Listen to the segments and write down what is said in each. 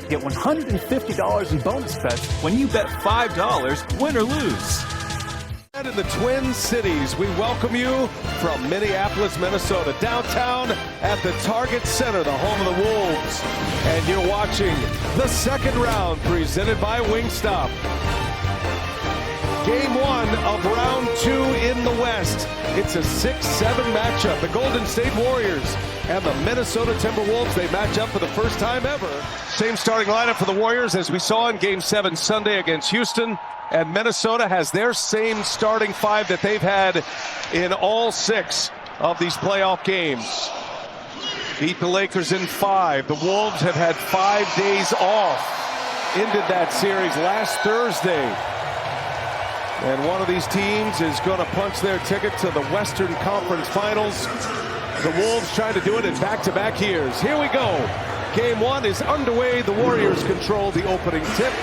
Get $150 in bonus bets when you bet $5, win or lose. And in the Twin Cities, we welcome you from Minneapolis, Minnesota, downtown at the Target Center, the home of the Wolves. And you're watching the second round presented by Wingstop. Game one of round two in the West. It's a 6-7 matchup. The Golden State Warriors and the Minnesota Timberwolves, they match up for the first time ever. Same starting lineup for the Warriors as we saw in Game 7 Sunday against Houston. And Minnesota has their same starting five that they've had in all 6 of these playoff games. Beat the Lakers in 5. The Wolves have had 5 days off. Ended that series last Thursday. And one of these teams is going to punch their ticket to the Western Conference Finals. The Wolves trying to do it in back-to-back years. Here we go. Game one is underway. The Warriors control the opening tip.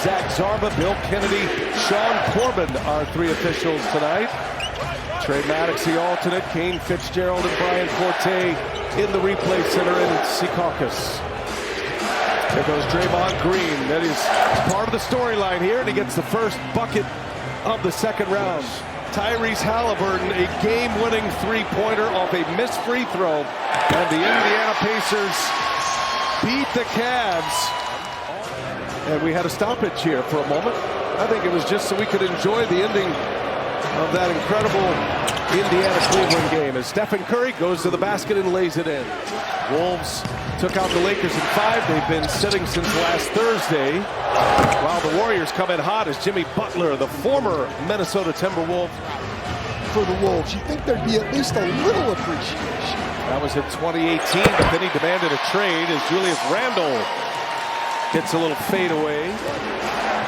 Zach Zarba, Bill Kennedy, Sean Corbin are 3 officials tonight. Trey Maddox, the alternate. Kane Fitzgerald and Brian Forte in the replay center in Secaucus. There goes Draymond Green. That is part of the storyline here, and he gets the first bucket of the second round. Tyrese Halliburton, a game-winning three-pointer off a missed free throw. And the Indiana Pacers beat the Cavs. And we had a stoppage here for a moment. I think it was just so we could enjoy the ending of that incredible Indiana-Cleveland game as Stephen Curry goes to the basket and lays it in. Wolves took out the Lakers in 5. They've been sitting since last Thursday, while the Warriors come in hot as Jimmy Butler, the former Minnesota Timberwolf. For the Wolves, you think there'd be at least a little appreciation. That was in 2018, but then he demanded a trade as Julius Randle gets a little fadeaway.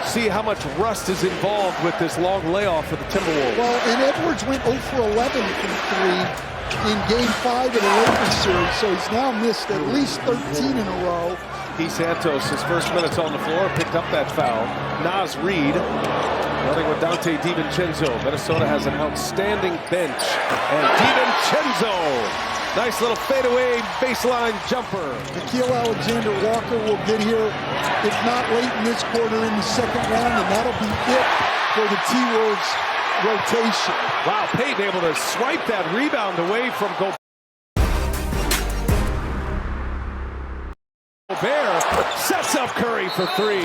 See how much rust is involved with this long layoff for the Timberwolves. Well, and Edwards went 0 for 11 from 3 in Game 5 of the Lakers series, so he's now missed at least 13 in a row. P. Santos, his first minutes on the floor, picked up that foul. Naz Reid running with Dante DiVincenzo. Minnesota has an outstanding bench. And DiVincenzo, nice little fadeaway baseline jumper. Nickeil Alexander-Walker will get here, if not late in this quarter, in the second round, and that'll be it for the T-Wolves rotation. Wow, Payton able to swipe that rebound away from Gobert. Gobert sets up Curry for 3.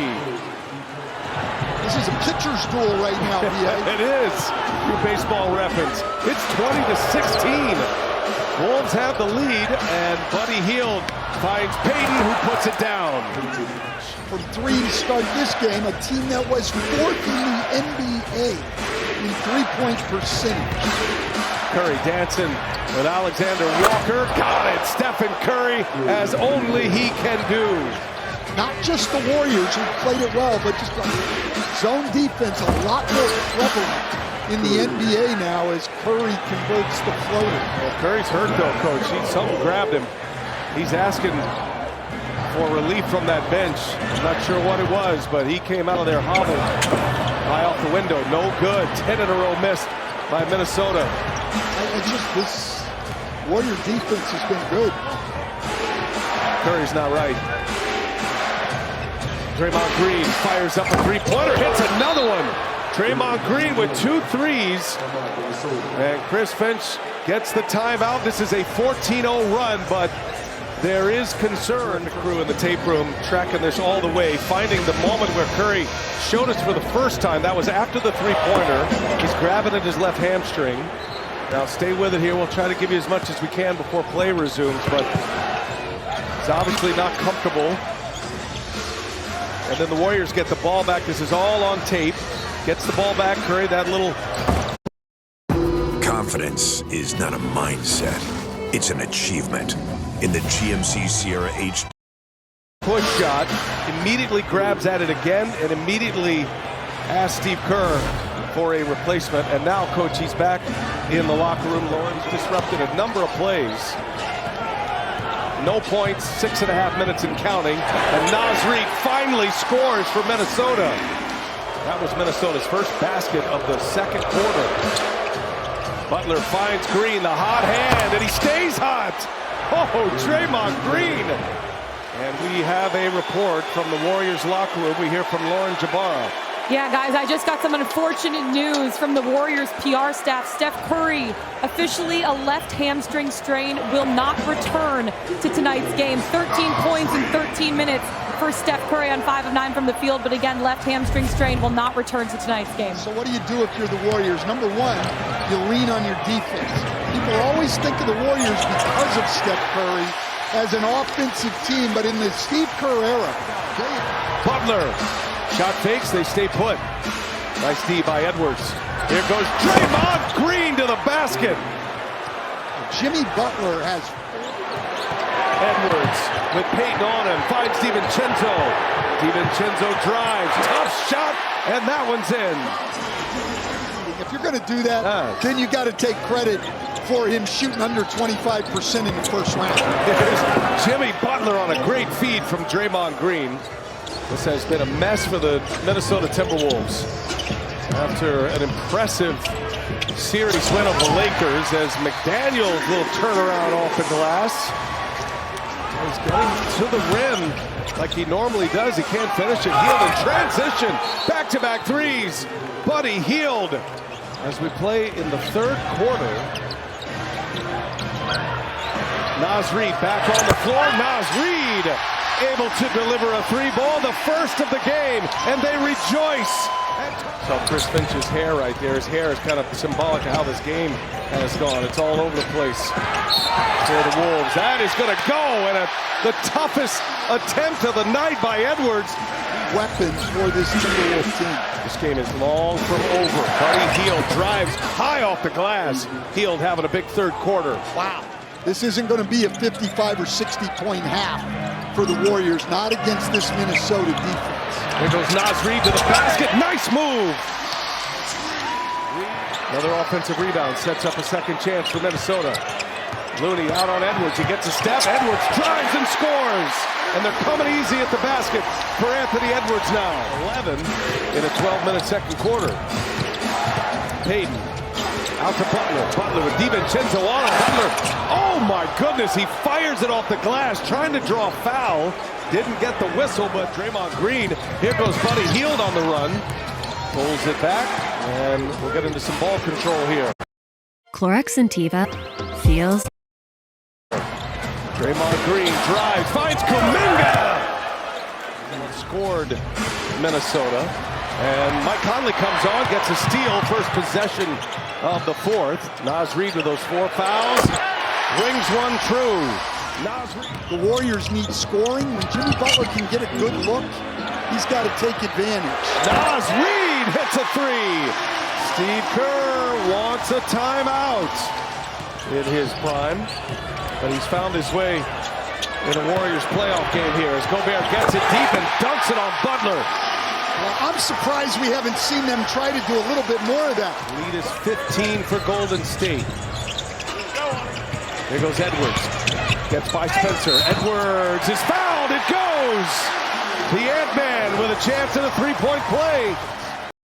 This is a pitcher's duel right now, B.A. It is. Your baseball reference. It's 20-16. Wolves have the lead, and Buddy Hield finds Payton, who puts it down. For 3 to start this game, a team that was 4th in the NBA in three-point percentage. Curry dancing with Alexander Walker. Got it. Stephen Curry, as only he can do. Not just the Warriors who played it well, but just zone defense a lot more prevalent in the NBA now as Curry converts the floater. Well, Curry's hurt though, Coach. Someone grabbed him. He's asking for relief from that bench. I'm not sure what it was, but he came out of there hobbled. High off the window, no good. 10 in a row missed by Minnesota. It's just this Warrior defense has been good. Curry's not right. Draymond Green fires up a three-pointer, hits another one. Draymond Green with 2 threes. And Chris Finch gets the timeout. This is a 14-0 run, but there is concern. The crew in the tape room tracking this all the way, finding the moment where Curry showed us for the first time. That was after the three-pointer. He's grabbing at his left hamstring. Now stay with it here. We'll try to give you as much as we can before play resumes, but it's obviously not comfortable. And then the Warriors get the ball back. This is all on tape. Gets the ball back. Curry, that little... Confidence is not a mindset. It's an achievement. In the GMC Sierra H. Push shot. Immediately grabs at it again and immediately asks Steve Kerr for a replacement. And now, Coach, he's back in the locker room. Lawrence disrupted a number of plays. No points, 6.5 minutes and counting. And Naz Reid finally scores for Minnesota. That was Minnesota's first basket of the second quarter. Butler finds Green, the hot hand, and he stays hot. Oh, Draymond Green. And we have a report from the Warriors locker room. We hear from Lauren Jabara. Yeah, guys, I just got some unfortunate news from the Warriors PR staff. Steph Curry, officially a left hamstring strain, will not return to tonight's game. 13 points in 13 minutes for Steph Curry on 5 of 9 from the field, but again, left hamstring strain will not return to tonight's game. So what do you do if you're the Warriors? Number one, you lean on your defense. People always think of the Warriors because of Steph Curry as an offensive team, but in the Steve Kerr era, Butler. Shot fakes, they stay put. Nice D by Edwards. Here goes Draymond Green to the basket. Jimmy Butler has Edwards with Peyton on him, finds DiVincenzo. DiVincenzo drives, tough shot, and that one's in. If you're going to do that, then you got to take credit for him shooting under 25% in the first round. There's Jimmy Butler on a great feed from Draymond Green. This has been a mess for the Minnesota Timberwolves after an impressive series win over the Lakers as McDaniel's little turnaround off the glass. He's getting to the rim like he normally does. He can't finish it. Hield in transition. Back-to-back threes. Buddy Hield as we play in the third quarter. Naz Reid back on the floor. Naz Reid able to deliver a three ball, the first of the game, and they rejoice. So Chris Finch's hair right there, his hair is kind of symbolic of how this game has gone. It's all over the place for the Wolves. That is going to go, and the toughest attempt of the night by Edwards. Weapons for this Timberwolves team. This game is long from over. Buddy Hield drives high off the glass. Hield having a big third quarter. Wow. This isn't going to be a 55 or 60 point half for the Warriors, not against this Minnesota defense. There goes Naz Reid to the basket. Nice move. Another offensive rebound sets up a second chance for Minnesota. Looney out on Edwards. He gets a step. Edwards drives and scores. And they're coming easy at the basket for Anthony Edwards now. 11 in a 12-minute second quarter. Payton out to Butler. Butler with DiVincenzo on him. Butler, oh my goodness, he fires it off the glass, trying to draw a foul. Didn't get the whistle, but Draymond Green. Here goes Buddy Hield on the run. Pulls it back, and we'll get into some ball control here. Clorox Sentiva feels. Draymond Green drives, finds Kuminga. Scored Minnesota. And Mike Conley comes on, gets a steal, first possession of the fourth. Naz Reid with those 4 fouls. Rings one true. Naz Reid. The Warriors need scoring. When Jimmy Butler can get a good look, he's got to take advantage. Naz Reid hits a three. Steve Kerr wants a timeout in his prime. But he's found his way in a Warriors playoff game here as Gobert gets it deep and dunks it on Butler. Well, I'm surprised we haven't seen them try to do a little bit more of that. Lead is 15 for Golden State. There goes Edwards. Gets by Spencer. Edwards is fouled. It goes. The Ant-Man with a chance at a three-point play.